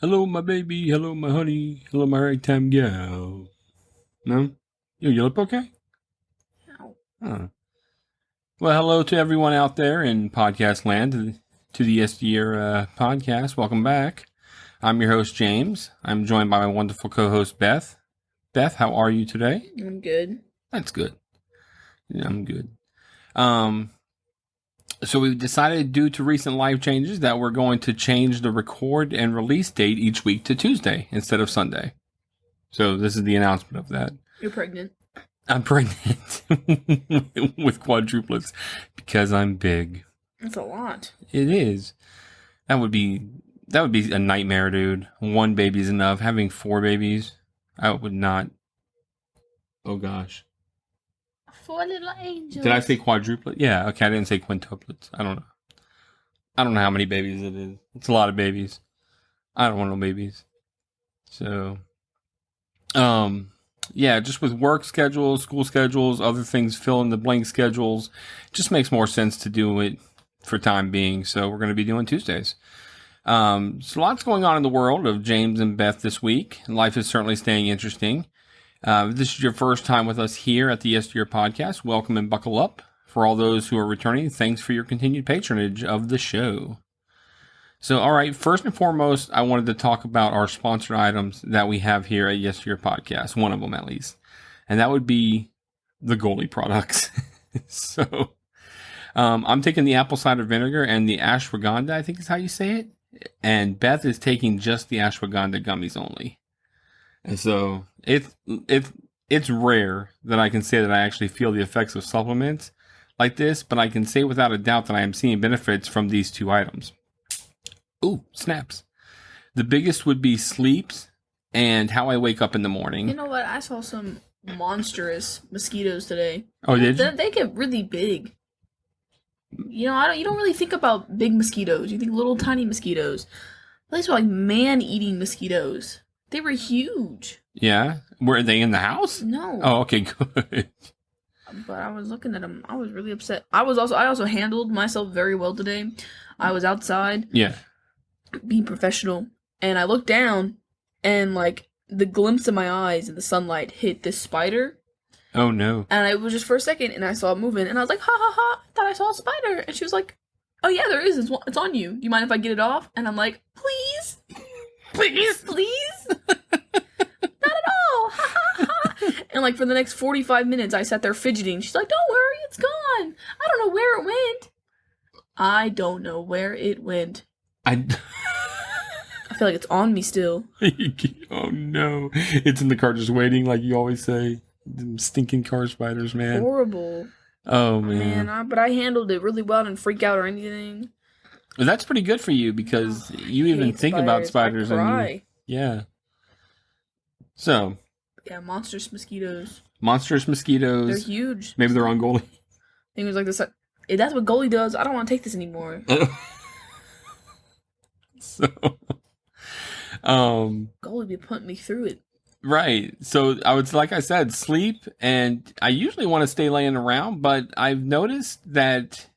Hello, my baby. Hello, my honey. Hello, my ragtime gal. No? Your lip okay? No. Huh. Well, hello to everyone out there in podcast land, to the SDR podcast. Welcome back. I'm your host, James. I'm joined by my wonderful co-host, Beth. Beth, how are you today? I'm good. That's good. Yeah, I'm good. So we've decided, due to recent life changes, that we're going to change the record and release date each week to Tuesday instead of Sunday. So this is the announcement of that. You're pregnant. I'm pregnant with quadruplets because I'm big. That's a lot. It is. That would be a nightmare, dude. One baby is enough. Having 4 babies, I would not. Oh gosh. 4 little angels. Did I say quadruplet? Yeah, okay, I didn't say quintuplets. I don't know. I don't know how many babies it is. It's a lot of babies. I don't want no babies. So, yeah, just with work schedules, school schedules, other things, fill in the blank schedules, it just makes more sense to do it for time being. So we're going to be doing Tuesdays. So lots going on in the world of James and Beth this week. Life is certainly staying interesting. If this is your first time with us here at the SDR podcast, welcome and buckle up. For all those who are returning, thanks for your continued patronage of the show. So, all right, first and foremost, I wanted to talk about our sponsored items that we have here at Yes to Your Podcast, one of them at least. And that would be the goalie products. So, I'm taking the apple cider vinegar and the ashwagandha, I think is how you say it. And Beth is taking just the ashwagandha gummies only. And so it's rare that I can say that I actually feel the effects of supplements like this, but I can say without a doubt that I am seeing benefits from these 2 items. Ooh, snaps. The biggest would be sleeps and how I wake up in the morning. You know what? I saw some monstrous mosquitoes today. Oh, did you? They get really big. You know, you don't really think about big mosquitoes. You think little tiny mosquitoes. These were like man-eating mosquitoes. They were huge. Yeah? Were they in the house? No. Oh, okay, good. But I was looking at them. I was really upset. I also handled myself very well today. I was outside. Yeah. Being professional. And I looked down and like the glimpse of my eyes in the sunlight hit this spider. Oh no. And it was just for a second and I saw it moving and I was like, ha ha ha, I thought I saw a spider. And she was like, oh yeah, there is. It's on you. Do you mind if I get it off? And I'm like, please. Please. Not at all. Ha ha ha. And like for the next 45 minutes, I sat there fidgeting. She's like, don't worry, it's gone. I don't know where it went. I don't know where it went. I feel like it's on me still. Oh no. It's in the car just waiting, like you always say. Them stinking car spiders, man. Horrible. Oh man. But I handled it really well. I didn't freak out or anything. Well, that's pretty good for you because you even think about spiders. I cry. Yeah. So. Yeah, monstrous mosquitoes. Monstrous mosquitoes. They're huge. Maybe they're on goalie. It was like this. If that's what goalie does, I don't want to take this anymore. So. Goalie be putting me through it. Right. So like I said, sleep, and I usually want to stay laying around, but I've noticed that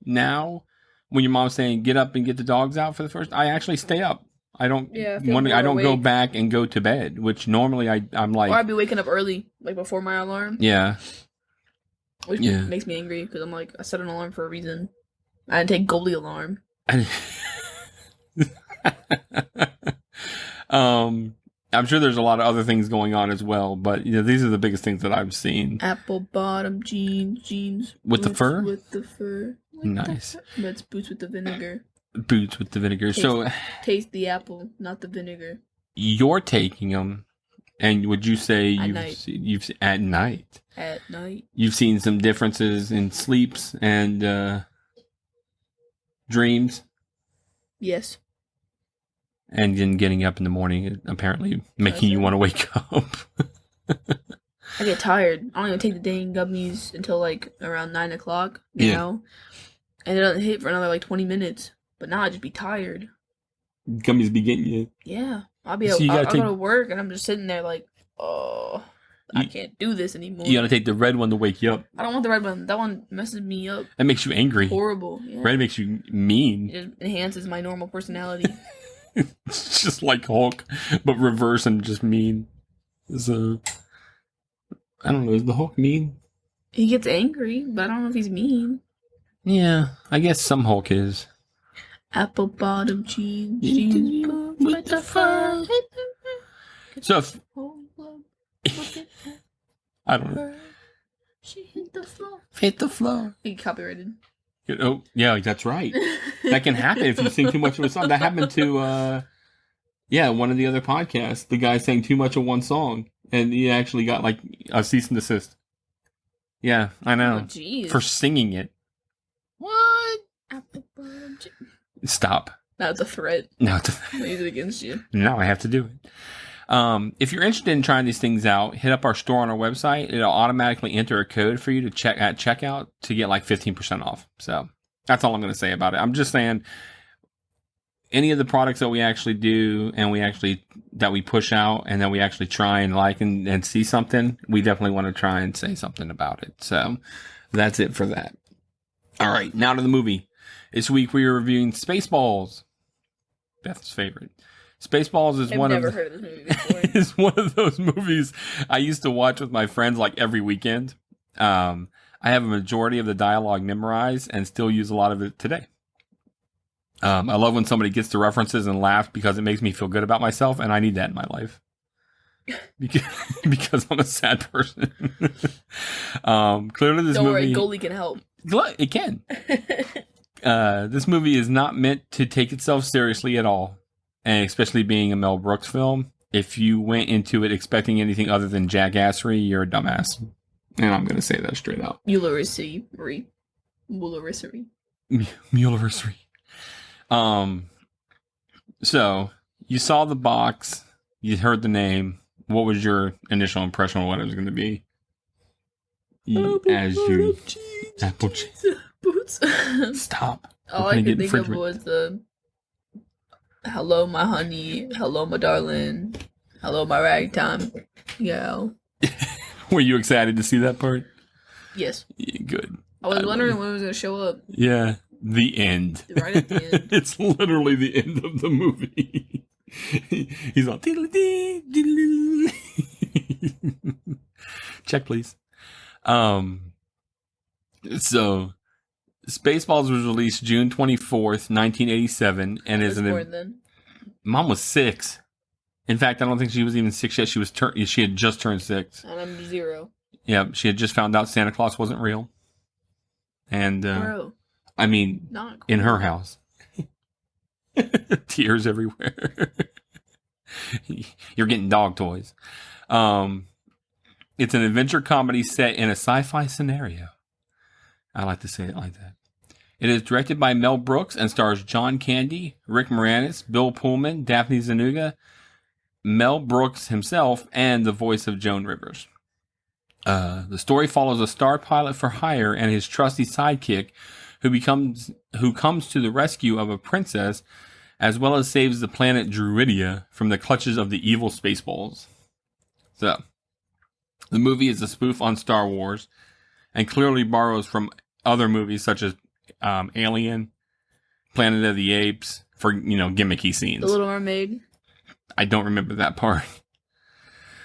now when your mom's saying get up and get the dogs out for the first, I actually stay up. I don't go back and go to bed, which normally I'm like, or I'd be waking up early, like before my alarm. Yeah. Which makes me angry because I'm like, I set an alarm for a reason. I didn't take goalie alarm. I'm sure there's a lot of other things going on as well, but these are the biggest things that I've seen. Apple bottom jeans with the fur. Nice. That's boots with the vinegar. Boots with the vinegar. Taste the apple, not the vinegar. You're taking them, and would you say you've at night? At night. You've seen some differences in sleeps and dreams. Yes. And then getting up in the morning, apparently making you want to wake up. I get tired. I don't even take the dang gummies until like around 9 o'clock now. And it doesn't hit for another like 20 minutes. But now I just be tired. Gummies be getting you. Yeah. I'll go to work and I'm just sitting there like, oh, I can't do this anymore. You gotta take the red one to wake you up. I don't want the red one. That one messes me up. That makes you angry. Horrible. Yeah. Red makes you mean. It just enhances my normal personality. It's just like Hulk, but reverse and just mean. So, I don't know. Is the Hulk mean? He gets angry, but I don't know if he's mean. Yeah, I guess some Hulk is. Apple bottom jeans, jeans with the fur. So, I don't know. She hit the floor. Hit the floor. He copyrighted. Oh, yeah, that's right. That can happen if you sing too much of a song. That happened to, one of the other podcasts. The guy sang too much of one song, and he actually got, like, a cease and desist. Yeah, I know. Oh, jeez. For singing it. What? Stop. That's a threat. No, I'll use it against you. Now I have to do it. If you're interested in trying these things out, hit up our store on our website. It'll automatically enter a code for you to check at checkout to get like 15% off. So that's all I'm going to say about it. I'm just saying any of the products that we actually do and that we push out and that we actually try and like and see something, we definitely want to try and say something about it. So that's it for that. All right, now to the movie. This week we are reviewing Spaceballs, Beth's favorite. Spaceballs is I've never heard of this movie before. is one of those movies I used to watch with my friends like every weekend. I have a majority of the dialogue memorized and still use a lot of it today. I love when somebody gets the references and laughs because it makes me feel good about myself, and I need that in my life. Because I'm a sad person. Clearly, this Don't movie... Don't worry, goalie can help. It can. This movie is not meant to take itself seriously at all. And especially being a Mel Brooks film, if you went into it expecting anything other than jackassery, you're a dumbass. And I'm going to say that straight out. Mullerissery. Mullerissery. So, you saw the box. You heard the name. What was your initial impression of what it was going to be? Apple cheese. Boots. Stop. All I could think of was the... Hello, my honey. Hello, my darling. Hello, my ragtime gal. Were you excited to see that part? Yes. Yeah, good. I was wondering when it was going to show up. Yeah. The end. Right at the end. It's literally the end of the movie. He's all... Check, please. So... Spaceballs was released June 24th, 1987, and is then. Mom was 6. In fact, I don't think she was even 6 yet. She had just turned 6. And I'm 0. Yeah, she had just found out Santa Claus wasn't real. And Bro, I mean, not cool. In her house. Tears everywhere. You're getting dog toys. It's an adventure comedy set in a sci-fi scenario. I like to say it like that. It is directed by Mel Brooks and stars John Candy, Rick Moranis, Bill Pullman, Daphne Zuniga, Mel Brooks himself, and the voice of Joan Rivers. The story follows a star pilot for hire and his trusty sidekick, who comes to the rescue of a princess, as well as saves the planet Druidia from the clutches of the evil Spaceballs. So, the movie is a spoof on Star Wars, and clearly borrows from other movies such as Alien, Planet of the Apes, for, gimmicky scenes. The Little Mermaid. I don't remember that part.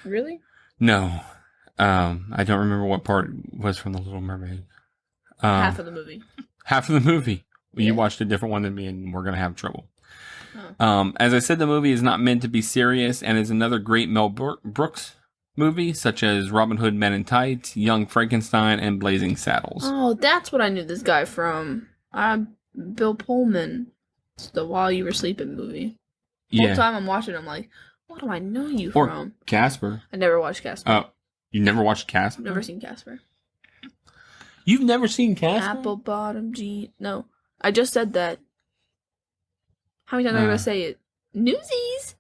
Really? No. I don't remember what part was from The Little Mermaid. Half of the movie. Half of the movie. Yeah. You watched a different one than me, and we're going to have trouble. Oh. As I said, the movie is not meant to be serious, and is another great Mel Brooks movie, such as Robin Hood Men in Tights, Young Frankenstein, and Blazing Saddles. Oh, that's what I knew this guy from. Bill Pullman. It's the While You Were Sleeping movie. The whole time I'm watching, I'm like, what do I know you from? Casper. I never watched Casper. Oh, you never watched Casper? I've never seen Casper. You've never seen Casper? Apple bottom jeans. No, I just said that. How many times am I going to say it? Newsies!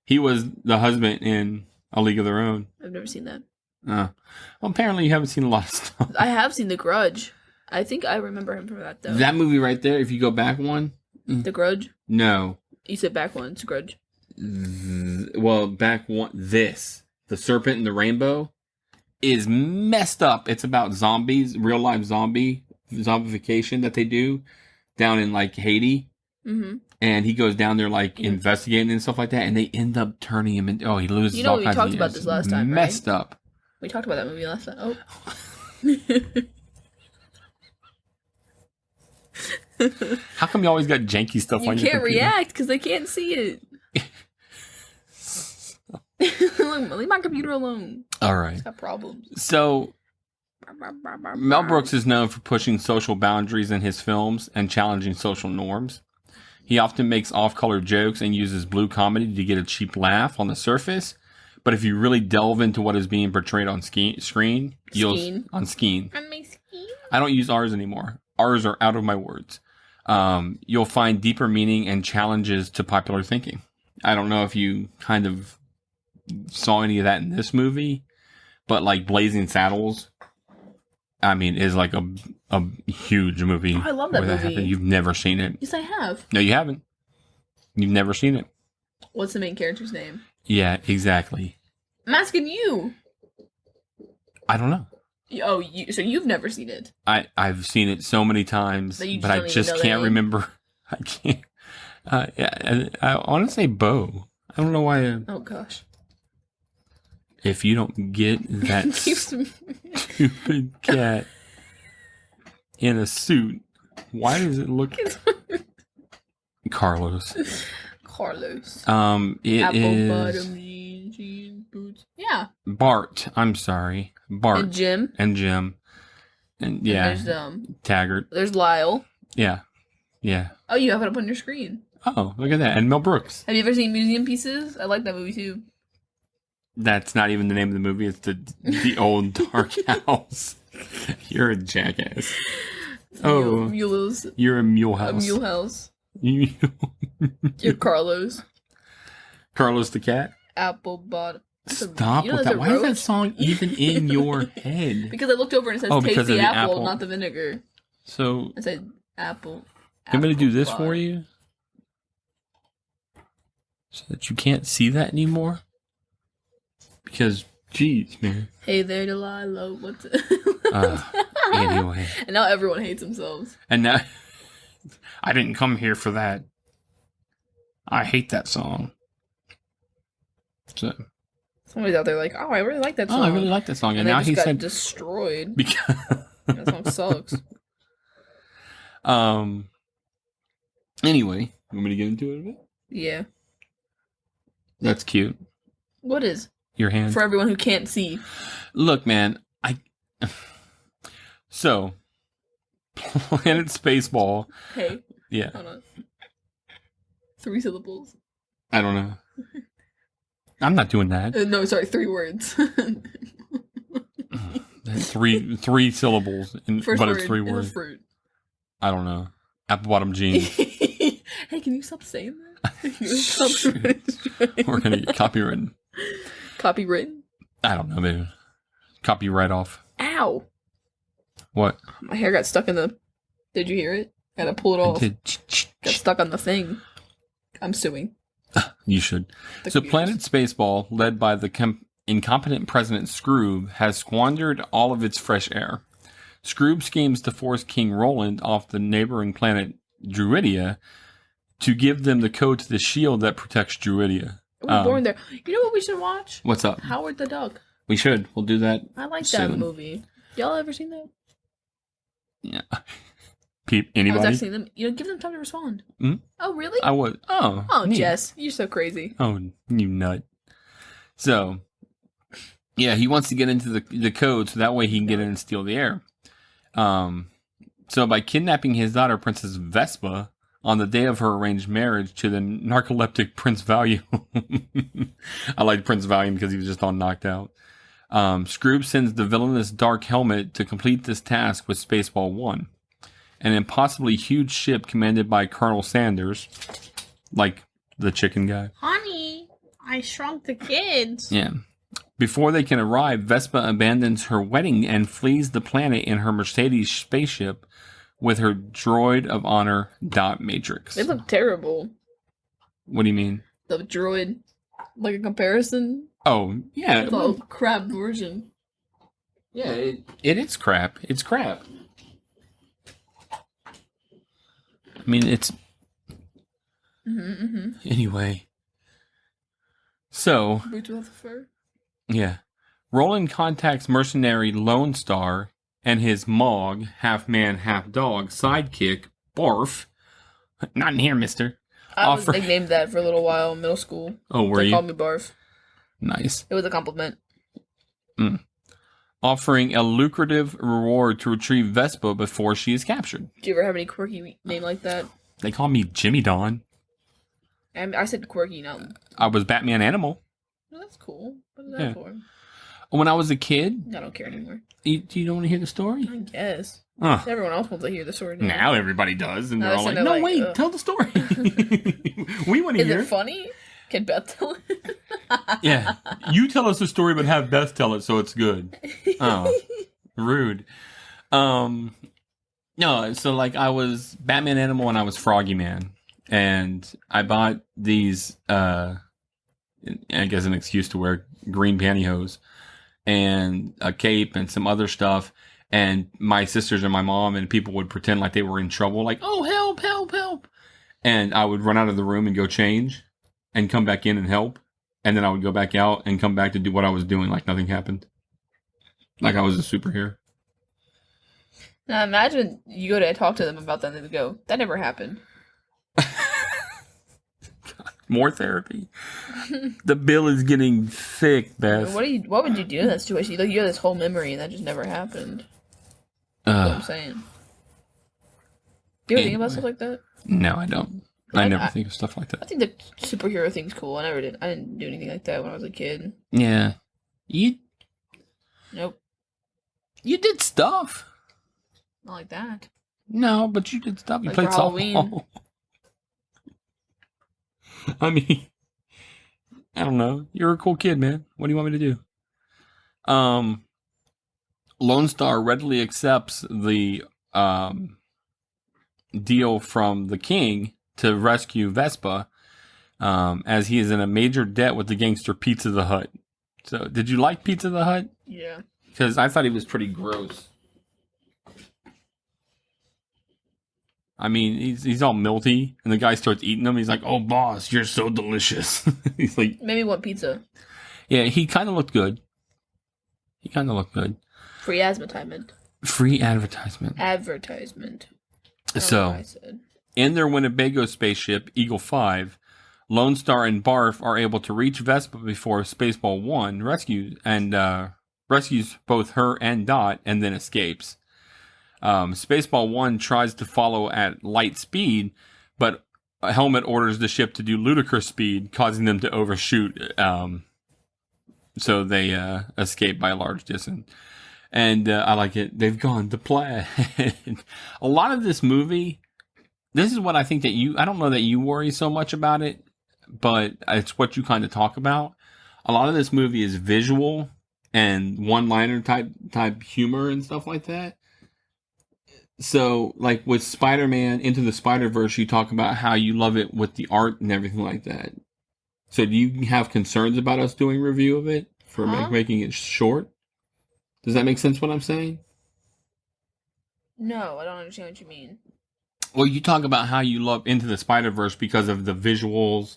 He was the husband in A League of Their Own. I've never seen that. Well, apparently you haven't seen a lot of stuff. I have seen The Grudge. I think I remember him from that, though. That movie right there, if you go back one. The Grudge? No. You said back one. It's Grudge. Well, back one. This. The Serpent and the Rainbow is messed up. It's about zombies, real life zombification that they do down in like Haiti. Mm-hmm. And he goes down there, like, investigating and stuff like that, and they end up turning him into... Oh, he loses all kinds of... we talked about this last time, messed up. We talked about that movie last time. Oh. How come you always got janky stuff on your computer? You can't react because they can't see it. Leave my computer alone. All right. It's got problems. So, Mel Brooks is known for pushing social boundaries in his films and challenging social norms. He often makes off-color jokes and uses blue comedy to get a cheap laugh on the surface. But if you really delve into what is being portrayed on screen, on Skeen. I don't use R's anymore. R's are out of my words. You'll find deeper meaning and challenges to popular thinking. I don't know if you kind of saw any of that in this movie, but like Blazing Saddles, I mean, is like a huge movie. Oh, I love that movie. You've never seen it. Yes, I have. No, you haven't. You've never seen it. What's the main character's name? Yeah, exactly. I'm asking you. I don't know. Oh, so you've never seen it? I've seen it so many times, but I just can't remember. I can't. I want to say Bo. I don't know why. Oh gosh. If you don't get that stupid cat in a suit, why does it look... Carlos. It Apple is... bottom jeans, boots. Yeah. Bart. I'm sorry. Bart. And Jim. And yeah. And there's, Taggart. There's Lyle. Yeah. Yeah. Oh, you have it up on your screen. Oh, look at that. And Mel Brooks. Have you ever seen Museum Pieces? I like that movie too. That's not even the name of the movie. It's the old dark house. You're a jackass. Oh, mules. You're a mule house. A mule house. You're Carlos. Carlos the cat. Apple bottom. Stop with that. Why is that song even in your head? Because I looked over and it says taste the apple, not the vinegar. So I said apple. You want me to do this for you? So that you can't see that anymore? Because, geez, man. Hey there, Delilah. What's it? Anyway. And now everyone hates themselves. And now, I didn't come here for that. I hate that song. So. Somebody's out there like, oh, I really like that song. Oh, I really like that song. And now he said destroyed. Because that song sucks. Anyway, you want me to get into it a bit? Yeah. That's cute. What is? Your hand. For everyone who can't see. Look, man, So, Planet Spaceball. Hey. Yeah. Hold on. 3 syllables. I don't know. I'm not doing that. No, sorry, 3 words. three syllables, but it's 3 words. Fruit. I don't know. Apple bottom jeans. Hey, can you stop saying that? We're gonna get copywritten. Copywritten? I don't know, maybe. Copyright off. Ow! What? My hair got stuck in the... Did you hear it? Gotta pull it off. Got stuck on the thing. I'm suing. You should. So Planet Spaceball, led by the incompetent President Scroob, has squandered all of its fresh air. Scroob schemes to force King Roland off the neighboring planet Druidia to give them the code to the shield that protects Druidia. We're born there. You know what we should watch? What's up? Howard the Duck. We should. We'll do that. I like that movie. Y'all ever seen that? Yeah. Anybody? I was asking them. Give them time to respond. Mm-hmm. Oh, really? I would. Oh, neat. Jess, you're so crazy. Oh, you nut. So, yeah, he wants to get into the code so that way he can get in and steal the air. So by kidnapping his daughter, Princess Vespa, on the day of her arranged marriage to the narcoleptic Prince Valium. I like Prince Valium because he was just all knocked out. Scroob sends the villainous Dark Helmet to complete this task with Spaceball 1. An impossibly huge ship commanded by Colonel Sanders, like the chicken guy. Honey, I shrunk the kids. Yeah. Before they can arrive, Vespa abandons her wedding and flees the planet in her Mercedes spaceship with her droid of honor, Dot Matrix. They look terrible. What do you mean? The droid. Like a comparison? Oh, yeah. It's a crap version. Yeah, it is crap. It's crap. I mean, it's... Anyway. So. Boots without the fur? Yeah. Roland contacts mercenary Lone Starr and his Mog, half man, half dog, sidekick, Barf. Not in here, mister. I was nicknamed that for a little while in middle school. Oh, were you? They called me Barf. Nice. It was a compliment. Offering a lucrative reward to retrieve Vespa before she is captured. Do you ever have any quirky name like that? They call me Jimmy Don. I said quirky, not... I was Batman Animal. Oh, that's cool. What is that for? When I was a kid... I don't care anymore. Do you don't want to hear the story? I guess. Huh. Everyone else wants to hear the story. Now everybody does, and they're all like, no, wait, tell the story. We want to hear it. Is it funny? Can Beth tell it? Yeah. You tell us the story, but have Beth tell it so it's good. Oh, rude. No, so like I was Batman Animal and I was Froggy Man. And I bought these, I guess an excuse to wear green pantyhose and a cape and some other stuff. And my sisters and my mom and people would pretend like they were in trouble, like, oh, help, help, help. And I would run out of the room and go change and come back in and help. And then I would go back out and come back to do what I was doing like nothing happened. Like I was a superhero. Now imagine you go to talk to them about that and they would go, that never happened. More therapy. The bill is getting thick, Beth. What would you do in that situation? You have this whole memory and that just never happened. That's what I'm saying. Do you ever think about stuff like that? No, I don't. I never think of stuff like that. I think the superhero thing's cool. I didn't do anything like that when I was a kid. Yeah. Nope. You did stuff. Not like that. No, but you did stuff. You like played Halloween. softball. I mean, I don't know. You're a cool kid, man. What do you want me to do? Lone Starr readily accepts the deal from the king to rescue Vespa, as he is in a major debt with the gangster Pizza the Hut. So, did you like Pizza the Hut? Yeah. Because I thought he was pretty gross. I mean, he's all milty, and the guy starts eating them. He's like, "Oh, boss, you're so delicious." He's like, "Maybe want pizza." Yeah, he kind of looked good. Free advertisement. Free advertisement. Advertisement. So, in their Winnebago spaceship, Eagle 5, Lone Starr and Barf are able to reach Vespa before Spaceball 1 rescues both her and Dot, and then escapes. Spaceball 1 tries to follow at light speed, but Helmet orders the ship to do ludicrous speed, causing them to overshoot. So they escape by a large distance. And I like it. They've gone to play. A lot of this movie, this is what I think that I don't know that you worry so much about it, but it's what you kind of talk about. A lot of this movie is visual and one-liner type humor and stuff like that. So, like with Spider-Man Into the Spider-Verse, you talk about how you love it with the art and everything like that. So, do you have concerns about us doing a review of it for making it short? Does that make sense what I'm saying? No, I don't understand what you mean. Well, you talk about how you love Into the Spider-Verse because of the visuals.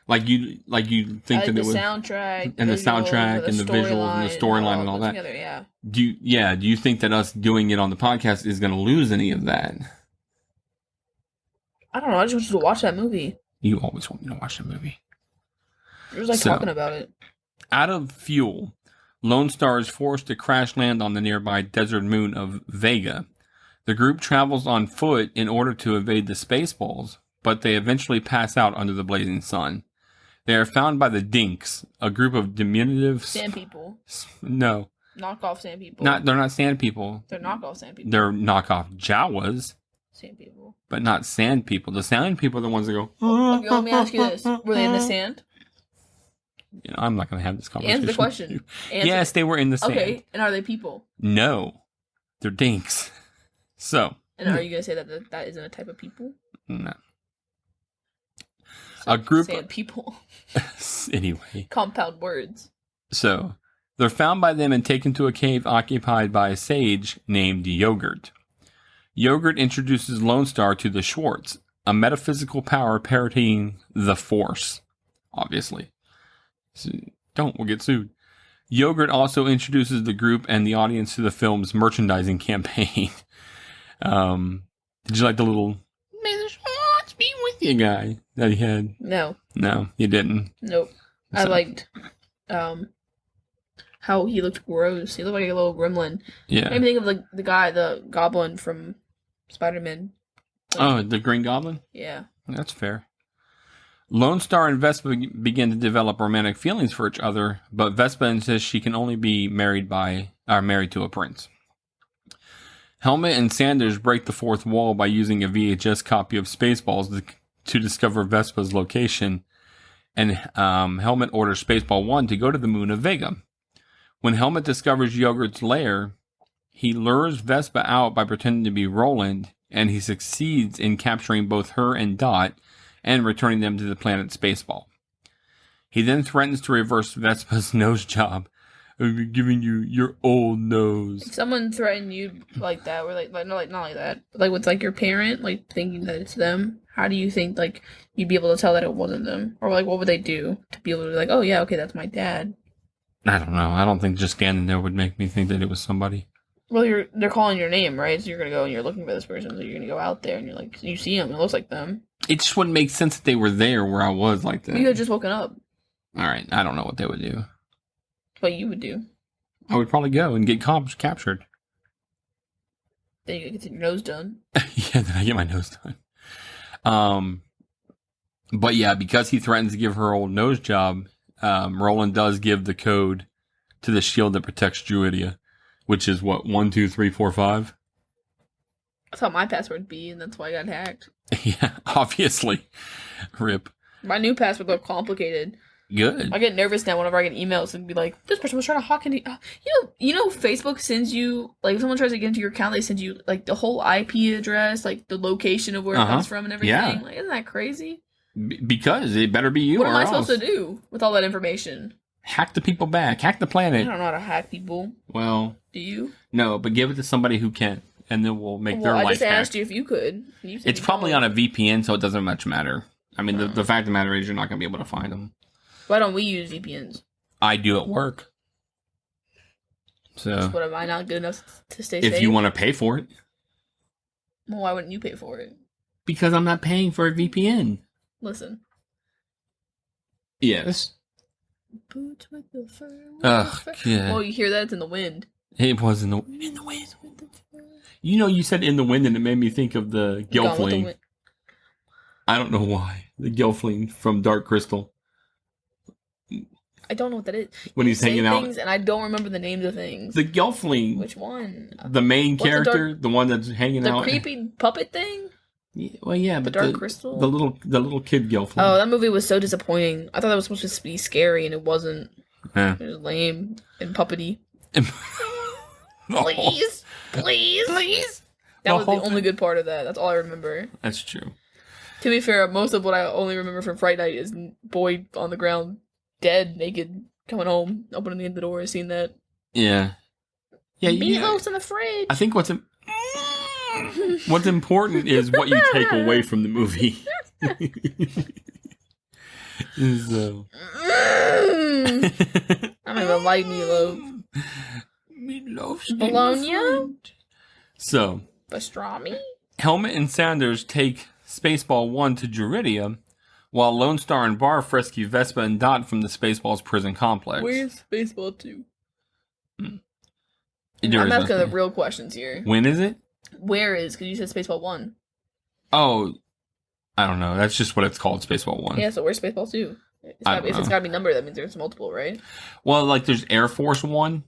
Like you think that it was the soundtrack and the soundtrack and the visuals and the storyline and all that. Together, yeah. Do you think that us doing it on the podcast is going to lose any of that? I don't know. I just want you to watch that movie. You always want me to watch the movie. You're just talking about it. Out of fuel, Lone Starr is forced to crash land on the nearby desert moon of Vega. The group travels on foot in order to evade the Spaceballs, but they eventually pass out under the blazing sun. They are found by the Dinks, a group of diminutive... Sand people. No. Knockoff sand people. They're not sand people. They're knockoff sand people. They're knockoff Jawas. Sand people. But not sand people. The sand people are the ones that go... Okay, let me ask you this. Were they in the sand? I'm not going to have this conversation. Answer the question. Yes, they were in the sand. Okay, and are they people? No. They're Dinks. So... And are you going to say that that isn't a type of people? No. A group of people. Anyway. Compound words. So, they're found by them and taken to a cave occupied by a sage named Yogurt. Yogurt introduces Lone Starr to the Schwartz, a metaphysical power parodying the Force, obviously. So we'll get sued. Yogurt also introduces the group and the audience to the film's merchandising campaign. Did you like the little "May the Force be with you" guy that he had? No. No, you didn't. Nope. I liked how he looked gross. He looked like a little gremlin. Yeah. Made me think of like the goblin from Spider-Man. Oh, the Green Goblin? Yeah. That's fair. Lone Starr and Vespa begin to develop romantic feelings for each other, but Vespa insists she can only be married to a prince. Helmet and Sanders break the fourth wall by using a VHS copy of Spaceballs to discover Vespa's location, and Helmet orders Spaceball 1 to go to the moon of Vega. When Helmet discovers Yogurt's lair, he lures Vespa out by pretending to be Roland, and he succeeds in capturing both her and Dot and returning them to the planet Spaceball. He then threatens to reverse Vespa's nose job. "I'm giving you your old nose." If someone threatened you like that, or not like that, but like with like your parent, like thinking that it's them, how do you think like you'd be able to tell that it wasn't them, or like what would they do to be able to be like, oh yeah, okay, that's my dad? I don't know. I don't think just standing there would make me think that it was somebody. Well, they're calling your name, right? So you're gonna go and you're looking for this person. So you're gonna go out there and you're like, you see them, it looks like them. It just wouldn't make sense that they were there where I was like that. You had just woken up. All right, I don't know what they would do. What you would do? I would probably go and get captured. Then you get your nose done. Yeah, then I get my nose done. But yeah, because he threatens to give her old nose job, Roland does give the code to the shield that protects Druidia, which is what, 1, 2, 3, 4, 5? I thought my password would be, and that's why I got hacked. Yeah, obviously. Rip. My new password looked complicated. Good. I get nervous now whenever I get emails and be like, this person was trying to hack into you know Facebook sends you, like, if someone tries to get into your account, they send you like the whole IP address, like the location of where it comes from and everything. Yeah. Like, isn't that crazy? Because it better be you. What or am I else. supposed to do with all that information? Hack the people back. Hack the I planet. don't know how to hack people. Well, Do you? no, but give it to somebody who can, and then we'll make their life I just asked hack. you if you could. You said It's you probably don't. on a VPN, so it doesn't much matter. I mean, the fact of the matter is you're not going to be able to find them. Why don't we use VPNs? I do at work. So, What, am I not good enough to stay safe? if you want to pay for it. Well, why wouldn't you pay for it? Because I'm not paying for a VPN. Listen. Yes. Boots with the fur. Ugh, yeah. Oh, you hear that? It's in the wind. It was in the wind. You know, you said in the wind, and it made me think of the Gone with the Gelfling. wind. I don't know why. The Gelfling from Dark Crystal. I don't know what that is. When You he's say hanging out. things and I don't remember the names of things. The Gelfling. Which one? The main What's the character, the one that's hanging The out. creepy puppet thing? Yeah, well, yeah, but Dark Crystal? the little kid Gelfling. Oh, that movie was so disappointing. I thought that was supposed to be scary and it wasn't. Yeah. It was lame and puppety. Oh, Please. please. That was the whole only thing. good part of that. That's all I remember. That's true. To be fair, most of what I only remember from Fright Night is boy on the ground, dead, naked, coming home, opening the door, seeing that. Yeah. Yeah. Meatloaf's in the fridge. I think what's important is what you take away from the movie. So. I don't even like meatloaf. Meatloaf's Bologna? So, Pastrami? Helmet and Sanders take Spaceball 1 to Druidia, while Lone Starr and Barf rescue Vespa and Dot from the Spaceballs prison complex. Where's Spaceball 2? There I'm is asking the nothing. real questions here. When is it? Where is? Because you said Spaceball 1. Oh, I don't know. That's just what it's called, Spaceball 1. Yeah, so where's Spaceball 2? If don't it's know. got to be numbered, that means there's multiple, right? Well, like there's Air Force 1.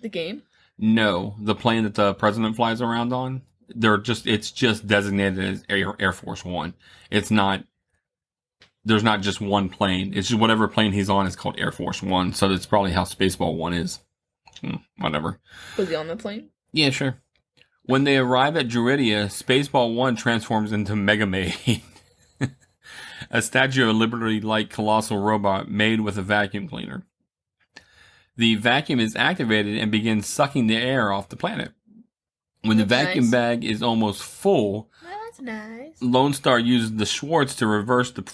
The game? No, the plane that the president flies around on. It's just designated as Air Force 1. It's not, there's not just one plane. It's just whatever plane he's on is called Air Force 1. So that's probably how Spaceball 1 is. Whatever. Was he on the plane? Yeah, sure. When they arrive at Druidia, Spaceball 1 transforms into Mega Maid, a Statue of Liberty-like colossal robot made with a vacuum cleaner. The vacuum is activated and begins sucking the air off the planet. When the That's vacuum nice. bag is almost full, Well, That's nice. Lone Starr uses the Schwartz to reverse the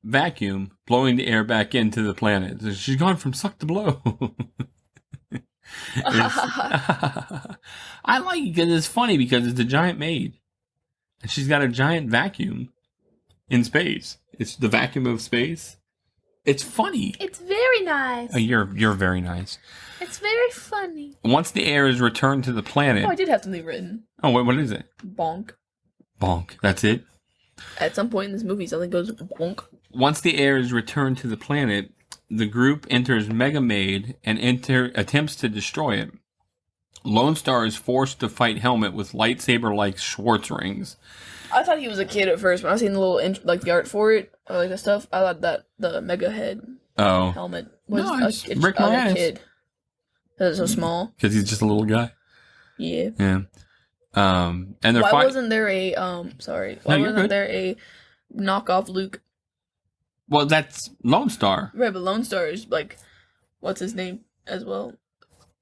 vacuum, blowing the air back into the planet. She's gone from suck to blow. I like it because it's funny because it's a giant maid. And she's got a giant vacuum in space. It's the vacuum of space. It's funny. It's very nice. Oh, you're very nice. It's very funny. Once the air is returned to the planet... Oh, I did have something written. Oh, what is it? Bonk. Bonk. That's it? At some point in this movie, something goes bonk. Once the air is returned to the planet, the group enters Mega Maid and attempts to destroy it. Lone Starr is forced to fight Helmet with lightsaber-like Schwartz rings. I thought he was a kid at first. When I seen the little the art for it, or like the stuff, I thought that the Mega Head helmet was it's Rick Moranis. A kid. Because it's so small. Because he's just a little guy. Yeah. Yeah. And they're Why wasn't there a Why wasn't there a knockoff Luke? Well, that's Lone Starr. Right, but Lone Starr is like, what's his name as well?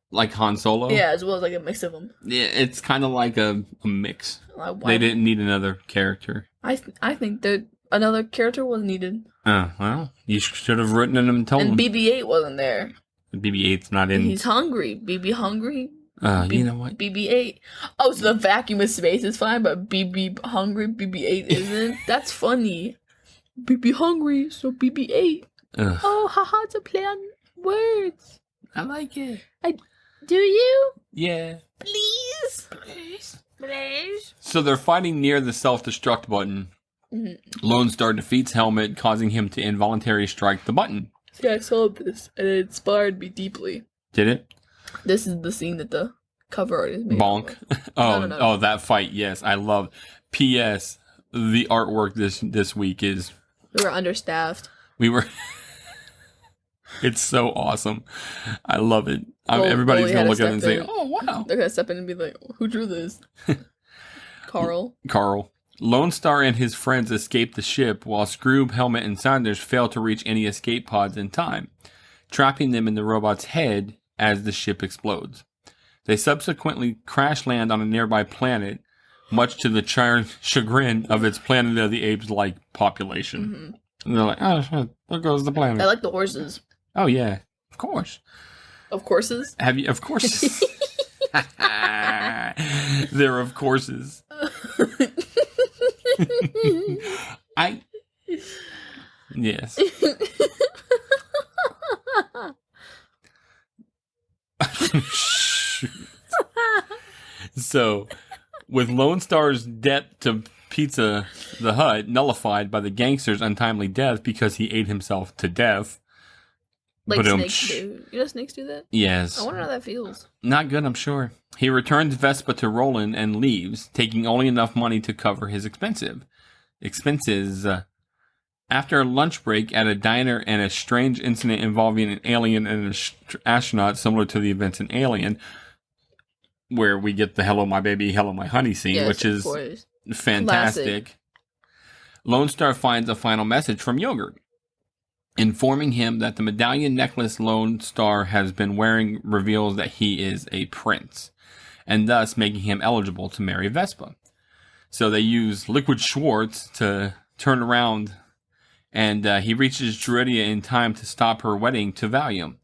Like Han Solo? Yeah, as well as like a mix of them. Yeah, it's kind of like a mix. They didn't need another character. I think that another character was needed. Well, you should have written them and told them. And BB-8 wasn't there. BB-8's not in. He's hungry. BB hungry. You know what? BB-8. Oh, so the vacuum of space is fine, but BB hungry, BB-8 isn't? That's funny. BB hungry, so BB-8. Ugh. Oh, haha, it's a play on words. I like it. Do you? Yeah. Please. Please. So they're fighting near the self-destruct button. Mm-hmm. Lone Starr defeats Helmet, causing him to involuntarily strike the button. Yeah, I saw this, and it inspired me deeply. Did it? This is the scene that the cover art is made. Bonk. Oh, No. Oh, that fight. Yes, I love. P.S. The artwork this week is. We were understaffed. It's so awesome. I love it. Everybody's going to look at it and say, oh, wow. They're going to step in and be like, who drew this? Carl. Lone Starr and his friends escape the ship while Scroob, Helmet, and Saunders fail to reach any escape pods in time, trapping them in the robot's head as the ship explodes. They subsequently crash land on a nearby planet, much to the chagrin of its Planet of the Apes-like population. Mm-hmm. And they're like, oh, shit, there goes the planet. I like the horses. Oh, yeah. Of course. Of courses? Have you? Of course. They're of courses. Yes. So, with Lone Starr's debt to Pizza the Hut nullified by the gangster's untimely death because he ate himself to death. Like snakes do. You know snakes do that? Yes. I wonder how that feels. Not good, I'm sure. He returns Vespa to Roland and leaves, taking only enough money to cover his expenses. After a lunch break at a diner and a strange incident involving an alien and an astronaut similar to the events in Alien, where we get the hello my baby, hello my honey scene, which is fantastic. Classic. Lone Starr finds a final message from Yogurt, informing him that the medallion necklace Lone Starr has been wearing reveals that he is a prince, and thus making him eligible to marry Vespa. So they use Liquid Schwartz to turn around, and he reaches Druidia in time to stop her wedding to Valium,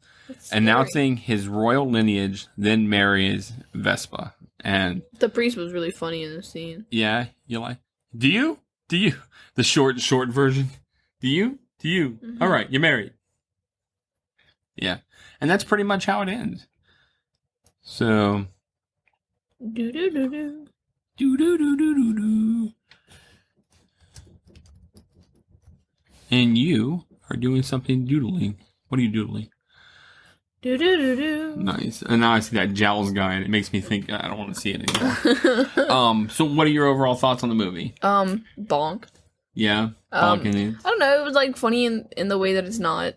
announcing his royal lineage, then marries Vespa. And the priest was really funny in the scene. Yeah, you like? Do you? The short version. Do you? Mm-hmm. All right, you're married. Yeah, and that's pretty much how it ends. So. Do do do do. Do do do do do do. And you are doing something doodling. What are you doodling? Do do do do. Nice. And now I see that Jowls guy, and it makes me think I don't want to see it anymore. So what are your overall thoughts on the movie? Bonk. Yeah. Bonk. I don't know. It was like funny in the way that it's not.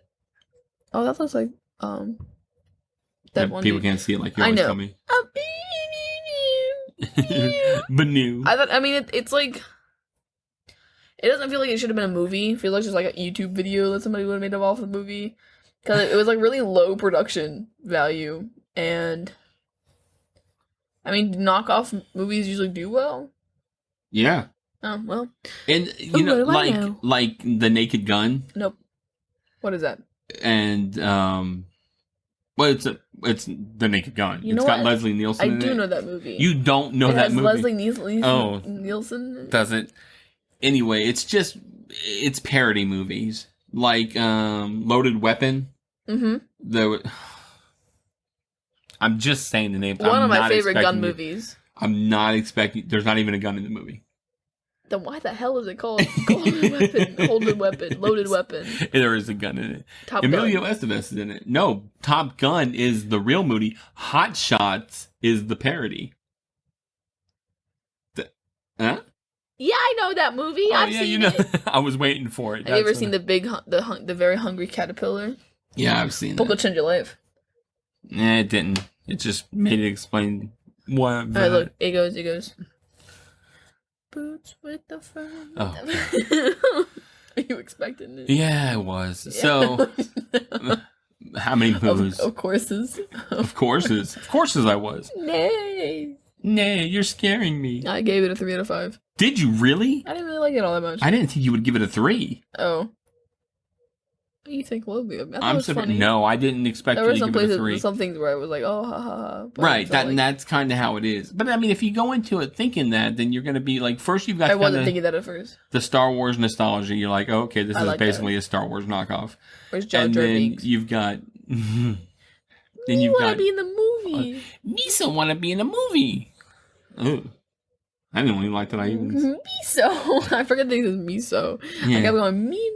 Oh, that looks like that yeah, one. People dude. can't see it like you always tell me. Banu. I mean, it's like. It doesn't feel like it should have been a movie. It feels like just like a YouTube video that somebody would have made of off the movie. Because it was like really low production value. And I mean, knockoff movies usually do well. Yeah. Oh, well. And Ooh, what do I know? like The Naked Gun, Nope. What is that? and well, it's The Naked Gun. You It's know got what? Leslie Nielsen I in do it. know that movie. You don't know it that has movie? Leslie Nielsen. Oh, Nielsen. doesn't. Anyway, it's parody movies like Loaded Weapon. Mm-hmm. I'm just saying the name. One of my favorite gun movies. I'm not expecting. There's not even a gun in the movie. Then why the hell is it called Golden Weapon, Holden Weapon, Loaded Weapon? There is a gun in it. Top Emilio Gun. Estevez is in it. No, Top Gun is the real movie. Hot Shots is the parody. Huh? Yeah, I know that movie. Oh, I've yeah, seen you know. it. I was waiting for it. Have you ever seen the very hungry caterpillar? Yeah, I've seen Book will that. change your life. It didn't. It just made it explain what. All right, look. It goes. Boots with the front. Oh. Are you expecting it? Yeah, I was. Yeah. So, how many movies? Of courses. Of courses. Of courses I was. Nay. Nay, you're scaring me. I gave it a 3 out of 5. Did you really? I didn't really like it all that much. I didn't think you would give it a 3. Oh. What do you think will be? I thought I'm it was funny. No, I didn't expect There you were to some give it a places, 3. some things where I was like, oh, ha, ha, ha. But Right, like, that's kind of how it is. But I mean, if you go into it thinking that, then you're going to be like, first you've got I wasn't thinking that at first. the Star Wars nostalgia. You're like, oh, okay, this is like basically a Star Wars knockoff. Where's Jar And Jar then Binks? you've got... You want to be in the movie. Misa want to be in a movie. Ugh. I didn't really like that. I even... Miso. I forget things is miso. Yeah. I kept going, me.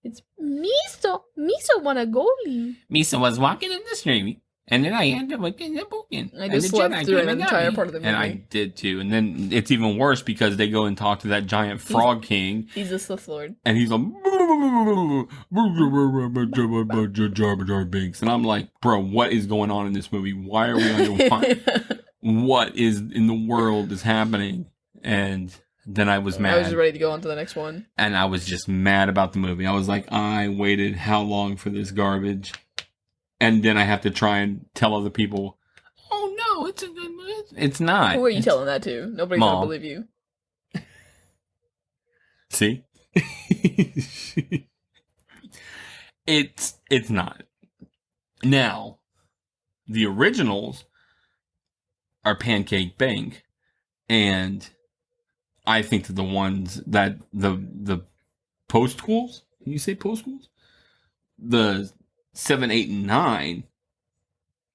It's miso. Miso want a goalie. Misa was walking in the street, and then I ended up in the booking. I just slept through an entire part of the movie. And I did too. And then it's even worse because they go and talk to that giant frog king. He's a Sith Lord. And he's like, Jar Binks. And I'm like, bro, what is going on in this movie? Why are we under fire? What is in the world is happening? And then I was mad. I was just ready to go on to the next one. And I was just mad about the movie. I was like, I waited how long for this garbage? And then I have to try and tell other people, oh no, it's a good movie. It's not. Who are you telling that to? Nobody's going to believe you. See? It's not. Now, the originals are Pancake Bank, and I think that the ones that the postquels, can you say postquels? The 7, 8, and 9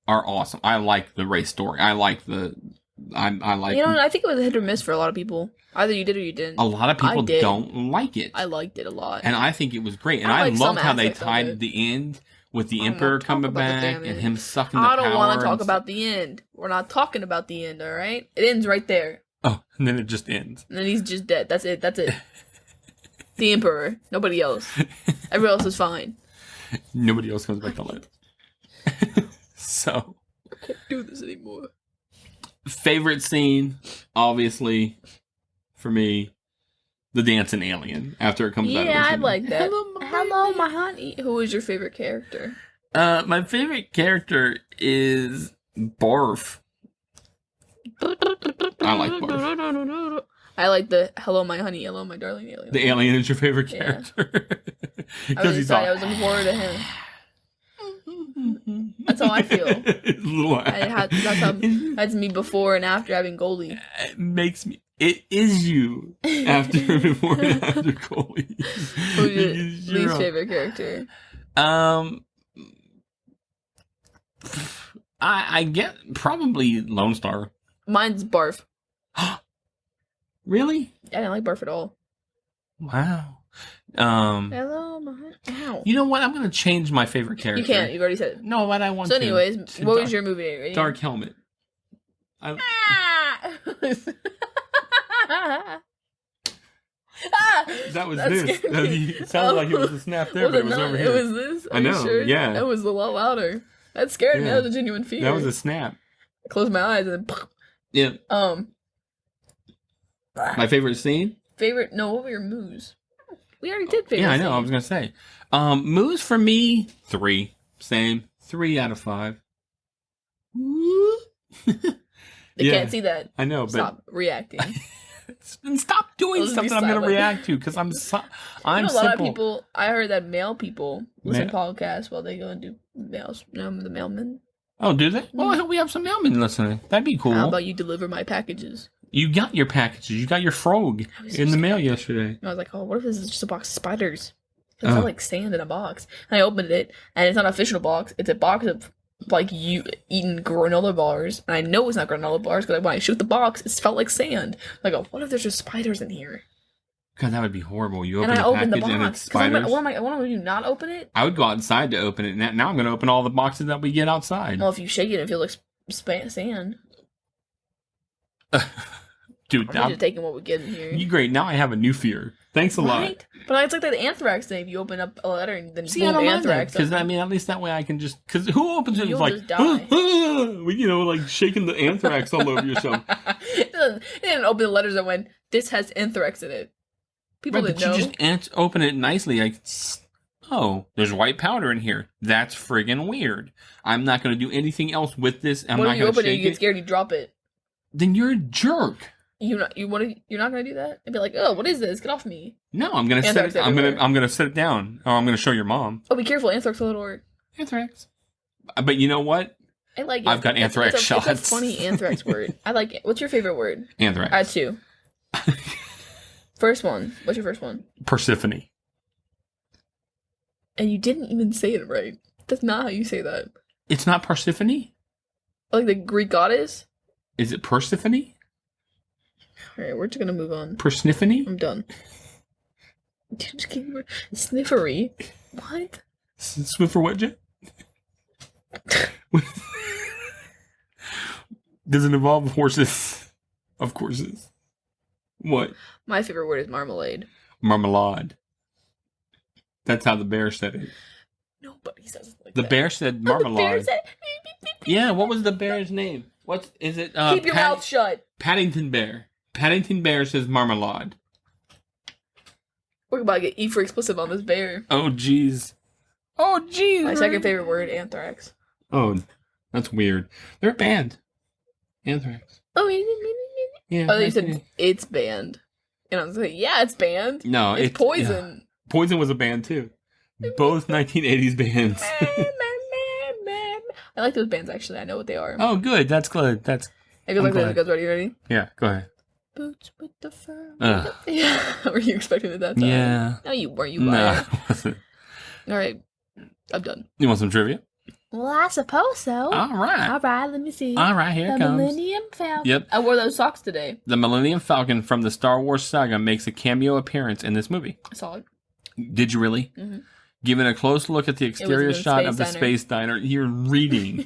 are awesome. I like the race story. I like I like. You know, I think it was a hit or miss for a lot of people. Either you did or you didn't. A lot of people don't like it. I liked it a lot, and I think it was great. And I loved how they tied the end with the Emperor coming back and him sucking the power. I don't want to talk about the end. We're not talking about the end, all right? It ends right there. Oh, and then it just ends. And then he's just dead. That's it. The Emperor. Nobody else. Everyone else is fine. Nobody else comes back to life. So. I can't do this anymore. Favorite scene, obviously, for me, the dancing alien after it comes out. Yeah, I like that. Hello, my honey. Who is your favorite character? My favorite character is Barf. I like Barf. I like the hello, my honey, hello, my darling alien. The alien is your favorite character? I was excited. I was looking forward to him. That's how I feel. That's me before and after having goalie. It makes me. It is you after before and after goalie. Who's your least favorite character? I get probably Lone Starr. Mine's Barf. Really? I didn't like Barf at all. Wow. Hello, my ow. You know what? I'm gonna change my favorite character. You can't. You've already said it. No, but I want to. So, anyways, what was your movie? Ready? Dark Helmet. That was this. It sounded like it was a snap there, but it was over here. It was this. Are I know. You sure? Yeah. That was a lot louder. That scared me. That was a genuine fear. That was a snap. I closed my eyes and then. Yeah. My favorite scene. No, what were your moves? We already did favorite. Yeah, I know. I was gonna say, moves for me 3. Same 3 out of 5. They can't see that. I know, but stop reacting. And stop doing Let's stuff be that I'm going to silent. react to because I'm A lot simple. of people. I heard that male people listen to podcasts while they go and do mails. The mailmen. Oh, do they? Well, I hope we have some mailmen listening. That'd be cool. How about you deliver my packages? You got your packages. You got your frog in the mail yesterday. I was like, oh, what if this is just a box of spiders? It felt like sand in a box. And I opened it, and it's not an official box. It's a box of, like, you eating granola bars. And I know it's not granola bars, because when I shoot the box, it felt like sand. I go, what if there's just spiders in here? God, that would be horrible. You open and I the opened package the and box. it's spiders. What am I going to do, not open it? I would go outside to open it. Now I'm going to open all the boxes that we get outside. Well, if you shake it, it feels like sand. Dude, I'm just taking what we get in here. You great. Now I have a new fear. Thanks a lot. But it's like that anthrax thing. If you open up a letter and then See, I boom, don't anthrax. Because, I mean, at least that way I can just... Because who opens it You'll like... just die. You know, like shaking the anthrax all over yourself. It didn't open the letters that went, this has anthrax in it. People Right, didn't but know. you just open it nicely like... Oh, there's white powder in here. That's friggin' weird. I'm not going to do anything else with this. I'm what not if you going to open it, shake you get scared, you drop it. Then you're a jerk. You're not gonna do that? And be like, oh, what is this? Get off me. No, I'm gonna set it. I'm gonna set it down. Or I'm gonna show your mom. Oh, be careful, anthrax will work. Anthrax. But you know what? I like it. I've got anthrax shots. It's a funny anthrax word. I like it. What's your favorite word? Anthrax. I had two. First one. What's your first one? Persephone. And you didn't even say it right. That's not how you say that. It's not Persephone? Like the Greek goddess? Is it Persephone? Alright, we're just gonna move on. Persephone? I'm done. Sniffery? What? Swiffer what, Jen? Does it involve horses? Of course it is. What? My favorite word is marmalade. Marmalade. That's how the bear said it. Nobody says it like The that. bear said The marmalade. bear said, Yeah, what was the bear's name? What is it? keep your mouth shut. Paddington Bear. Paddington Bear says marmalade. We're about to get E for explicit on this bear. Oh, jeez. Oh, jeez. My second favorite word, anthrax. Oh, that's weird. They're a band. Anthrax. Oh, Yeah. you said it's banned. And I was like, yeah, it's banned. No, it's Poison. Yeah. Poison was a band, too. Both 1980s bands. I like those bands, actually. I know what they are. Oh, good. That's good. That's... It goes like this. It goes, ready? Yeah, go ahead. Boots with the fur. Yeah. Were you expecting it that time? Yeah. No, you weren't. You No, lied. I wasn't. All right. I'm done. You want some trivia? Well, I suppose so. All right. All right, let me see. All right, here it the comes. Millennium Falcon. Yep. I wore those socks today. The Millennium Falcon from the Star Wars saga makes a cameo appearance in this movie. I saw it. Did you really? Mm-hmm. Given a close look at the exterior shot of the space diner, you're reading.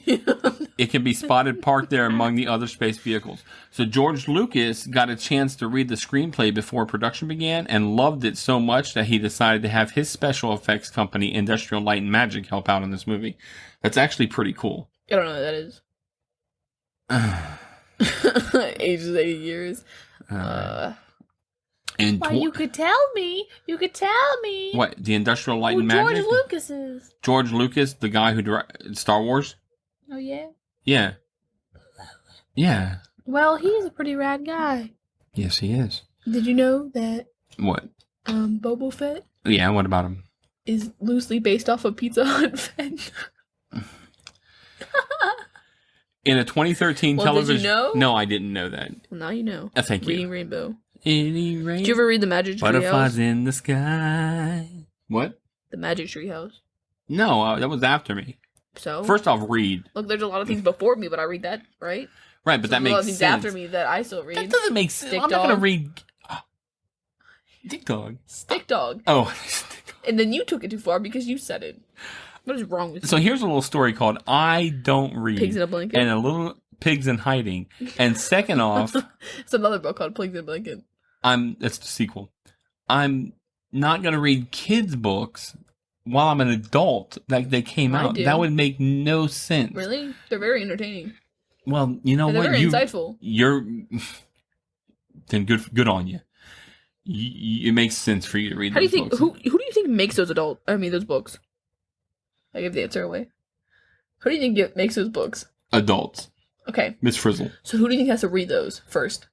It can be spotted parked there among the other space vehicles. So George Lucas got a chance to read the screenplay before production began and loved it so much that he decided to have his special effects company, Industrial Light and Magic, help out in this movie. That's actually pretty cool. I don't know what that is. Ages 80 years. And Why, you could tell me. You could tell me. What? The Industrial Light Who and Magic? George Lucas is. George Lucas, the guy who directed Star Wars? Oh, yeah? Yeah. Yeah. Well, he's a pretty rad guy. Yes, he is. Did you know that What? Boba Fett Yeah, what about him? is loosely based off of Pizza Hut Fett? In a 2013 Well, television... did you know? No, I didn't know that. Well, now you know. Thank you. Reading Rainbow. Any rain? Did you ever read The Magic Tree Butterflies House? in the sky. What? The Magic Tree House. No, that was after me. So? First off, read. Look, there's a lot of things before me, but I read that, right? Right, but So that there's a lot makes of things sense. after me that I still read. That doesn't make sense. Stick I'm not going to Dog. read... Dick Dog. Stick Dog. Oh, And then you took it too far because you said it. What is wrong with you? so here's a little story called I Don't Read. Pigs in a Blanket. And a little Pigs in Hiding. And second off, It's another book called Pigs in a Blanket. that's the sequel. I'm not going to read kids' books while I'm an adult. Like they came I out. do. That would make no sense. Really? They're very entertaining. Well, you know And they're what? very insightful. You're then good on you. It makes sense for you to read. How do you those think? books. Who do you think makes those those books? I gave the answer away. Who do you think makes those books? Adults? Okay. Miss Frizzle. So who do you think has to read those first?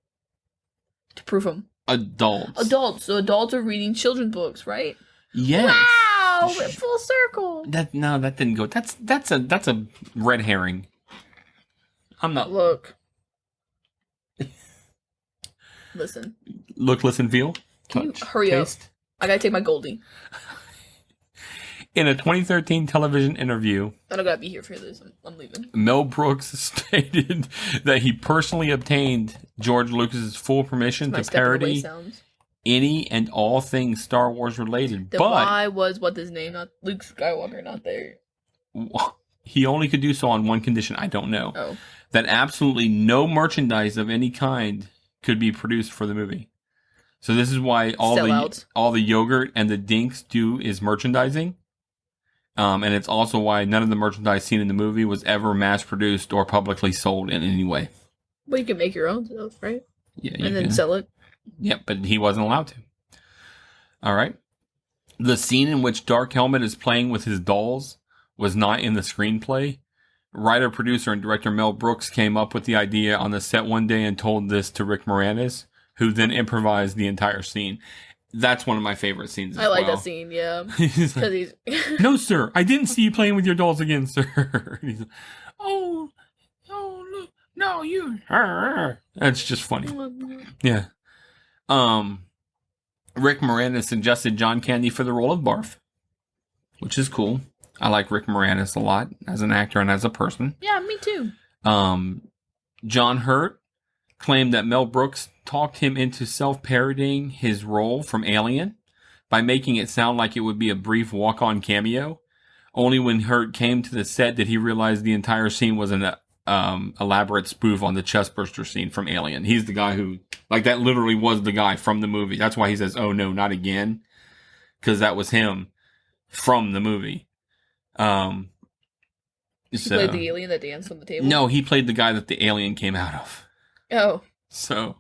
To prove them. Adults. Adults. So adults are reading children's books, right? Yes. Wow! Went full circle. That didn't go. That's a red herring. I'm not. Look. Listen. Look, listen, feel. Can Touch. you hurry taste. up? I gotta take my Goldie. In a 2013 television interview, I don't gotta be here for this. I'm leaving. Mel Brooks stated that he personally obtained George Lucas's full permission to parody any and all things Star Wars related. Then but why was what's his name, not Luke Skywalker, not there? He only could do so on one condition. I don't know. Oh. That absolutely no merchandise of any kind could be produced for the movie. So this is why all the yogurt and the dinks do is merchandising. And it's also why none of the merchandise seen in the movie was ever mass produced or publicly sold in any way. Well, you can make your own stuff, right? Yeah, and then sell it. Yep, but he wasn't allowed to. All right. The scene in which Dark Helmet is playing with his dolls was not in the screenplay. Writer, producer, and director Mel Brooks came up with the idea on the set one day and told this to Rick Moranis, who then improvised the entire scene. That's one of my favorite scenes. I like that scene, yeah. He's like, no, sir, I didn't see you playing with your dolls again, sir. He's like, oh, look, no, you. That's just funny. Yeah. Rick Moranis suggested John Candy for the role of Barf, which is cool. I like Rick Moranis a lot as an actor and as a person. Yeah, me too. John Hurt claimed that Mel Brooks talked him into self-parodying his role from Alien by making it sound like it would be a brief walk-on cameo. Only when Hurt came to the set did he realize the entire scene was an elaborate spoof on the chestburster scene from Alien. He's the guy who, like, that literally was the guy from the movie. That's why he says, oh no, not again. Because that was him from the movie. He played the alien that danced on the table? No, he played the guy that the alien came out of. Oh. So,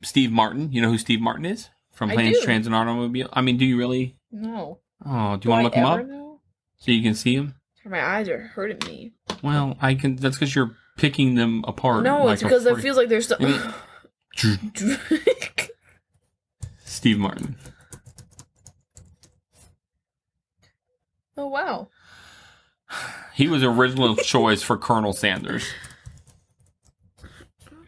Steve Martin. You know who Steve Martin is? From Planes, Trains, and Automobile? I mean, do you really? No. Oh, do you want to look him up? Know? So you can see him? My eyes are hurting me. Well, I can. That's because you're picking them apart. No, like it's because it feels like there's stuff. Steve Martin. Oh, wow. He was original choice for Colonel Sanders.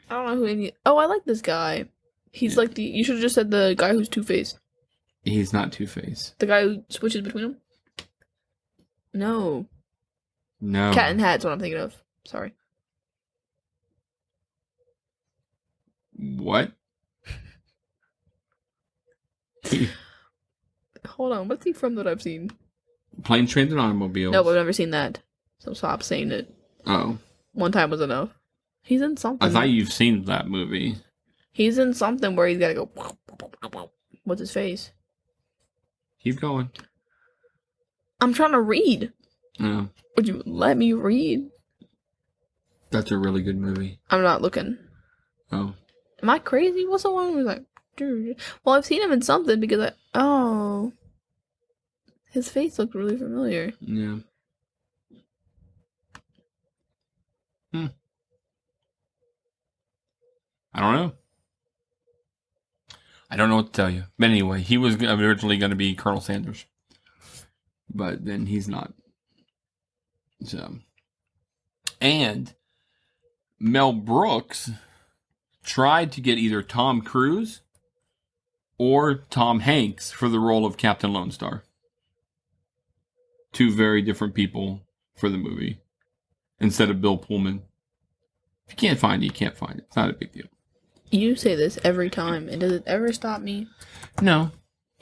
I don't know who any. Oh, I like this guy. He's like the. You should have just said the guy who's Two-Faced. He's not Two-Faced. The guy who switches between them? No. No. Cat in Hat's what I'm thinking of. Sorry. What? Hold on. What's he from that I've seen? Planes, Trains, and Automobiles. No, but I've never seen that. So stop saying it. Oh. One time was enough. He's in something. I thought you've seen that movie. He's in something where he's got to go. What's his face? Keep going. I'm trying to read. No. Would you let me read? That's a really good movie. I'm not looking. Oh. Am I crazy? What's the one who's like, dude? Well, I've seen him in something because oh. His face looked really familiar. Yeah. I don't know. I don't know what to tell you. But anyway, he was originally going to be Colonel Sanders. But then he's not. So. And Mel Brooks tried to get either Tom Cruise or Tom Hanks for the role of Captain Lone Starr. Two very different people for the movie. Instead of Bill Pullman. If you can't find it, you can't find it. It's not a big deal. You say this every time, and does it ever stop me? No.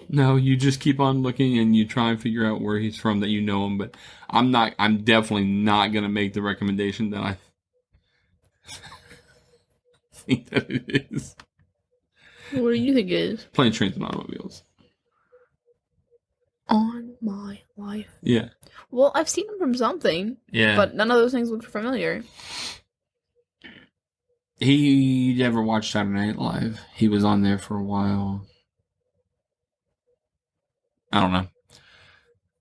No, you just keep on looking and you try and figure out where he's from that you know him, but I'm definitely not going to make the recommendation that I think that it is. What do you think it is? Planes, Trains, and Automobiles. On my life. Yeah. Well, I've seen him from something. Yeah. But none of those things look familiar. He never watched Saturday Night Live. He was on there for a while. I don't know.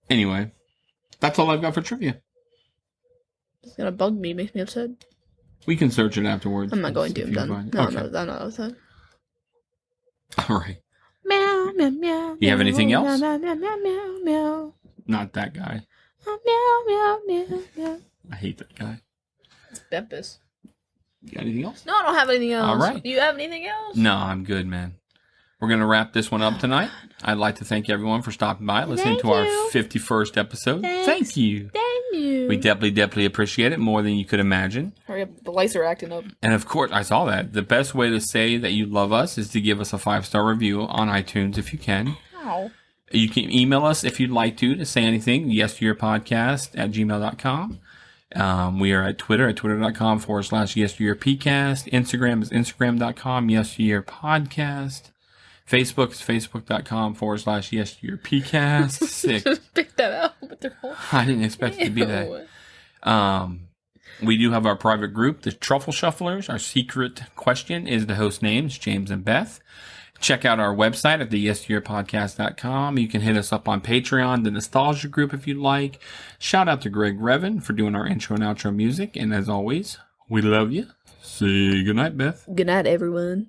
Anyway, that's all I've got for trivia. It's gonna bug me, makes me upset. We can search it afterwards. I'm not going to. I'm done. No, okay. I'm not upset. All right. Meow, meow, meow. You have anything meow, else? Meow, meow, meow, meow, meow. Not that guy. Meow, meow, meow, meow. I hate that guy. It's Beppis. You got anything else? No, I don't have anything else. All right. Do you have anything else? No, I'm good, man. We're going to wrap this one up tonight. I'd like to thank everyone for stopping by, listening to our 51st episode. Thank you. Thank you. We definitely appreciate it more than you could imagine. Hurry up. The lights are acting up. And of course, I saw that. The best way to say that you love us is to give us a 5-star review on iTunes if you can. Ow. You can email us if you'd like to say anything, yesteryearpodcast@gmail.com. We are at Twitter, at twitter.com/yesteryearpcast. Instagram is instagram.com, yesteryearpodcast. Facebook is facebook.com/yesteryearpcast. Sick. Just pick that out. But they're all... I didn't expect it to be that. We do have our private group, the Truffle Shufflers. Our secret question is the host names, James and Beth. Check out our website at theyesteryearpodcast.com. You can hit us up on Patreon, the Nostalgia Group, if you'd like. Shout out to Greg Revan for doing our intro and outro music. And as always, we love you. Say goodnight, Beth. Good night, everyone.